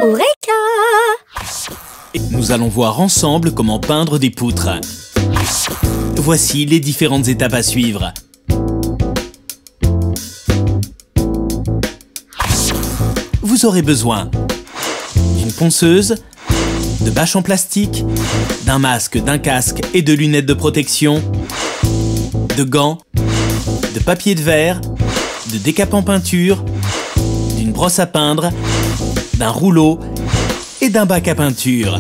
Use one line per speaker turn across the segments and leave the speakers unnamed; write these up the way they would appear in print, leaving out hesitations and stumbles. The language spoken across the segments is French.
Eureka!
Nous allons voir ensemble comment peindre des poutres. Voici les différentes étapes à suivre. Vous aurez besoin d'une ponceuse, de bâches en plastique, d'un masque, d'un casque et de lunettes de protection, de gants, de papier de verre, de décapant en peinture, d'une brosse à peindre, d'un rouleau et d'un bac à peinture.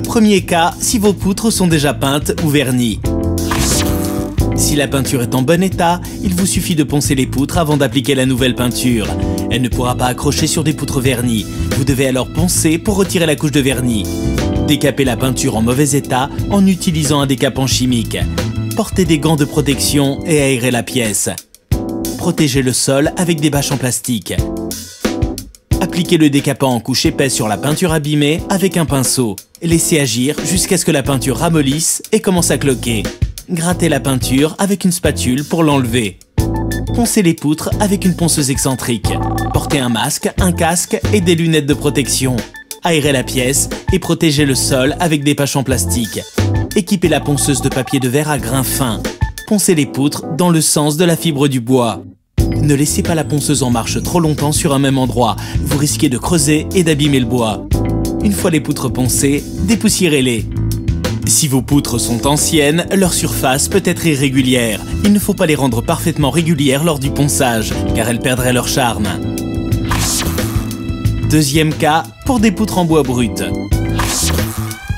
Premier cas, si vos poutres sont déjà peintes ou vernies. Si la peinture est en bon état, il vous suffit de poncer les poutres avant d'appliquer la nouvelle peinture. Elle ne pourra pas accrocher sur des poutres vernies. Vous devez alors poncer pour retirer la couche de vernis. Décapez la peinture en mauvais état en utilisant un décapant chimique. Portez des gants de protection et aérez la pièce. Protégez le sol avec des bâches en plastique. Appliquez le décapant en couche épaisse sur la peinture abîmée avec un pinceau. Laissez agir jusqu'à ce que la peinture ramollisse et commence à cloquer. Grattez la peinture avec une spatule pour l'enlever. Poncez les poutres avec une ponceuse excentrique. Portez un masque, un casque et des lunettes de protection. Aérez la pièce et protégez le sol avec des bâches en plastique. Équipez la ponceuse de papier de verre à grains fins. Poncez les poutres dans le sens de la fibre du bois. Ne laissez pas la ponceuse en marche trop longtemps sur un même endroit. Vous risquez de creuser et d'abîmer le bois. Une fois les poutres poncées, dépoussiérez-les. Si vos poutres sont anciennes, leur surface peut être irrégulière. Il ne faut pas les rendre parfaitement régulières lors du ponçage, car elles perdraient leur charme. Deuxième cas, pour des poutres en bois brut.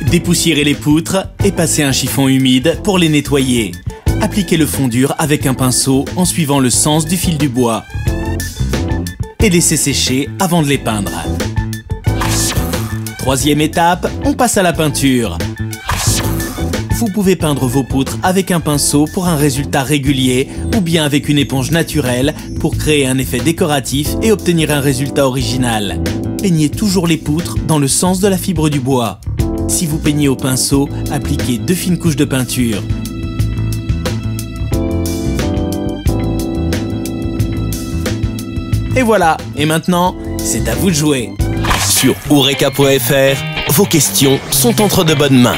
Dépoussiérez les poutres et passez un chiffon humide pour les nettoyer. Appliquez le fond dur avec un pinceau en suivant le sens du fil du bois. Et laissez sécher avant de les peindre. Troisième étape, on passe à la peinture. Vous pouvez peindre vos poutres avec un pinceau pour un résultat régulier ou bien avec une éponge naturelle pour créer un effet décoratif et obtenir un résultat original. Peignez toujours les poutres dans le sens de la fibre du bois. Si vous peignez au pinceau, appliquez 2 fines couches de peinture. Et voilà, et maintenant, c'est à vous de jouer.
Sur Eureka.fr, vos questions sont entre de bonnes mains.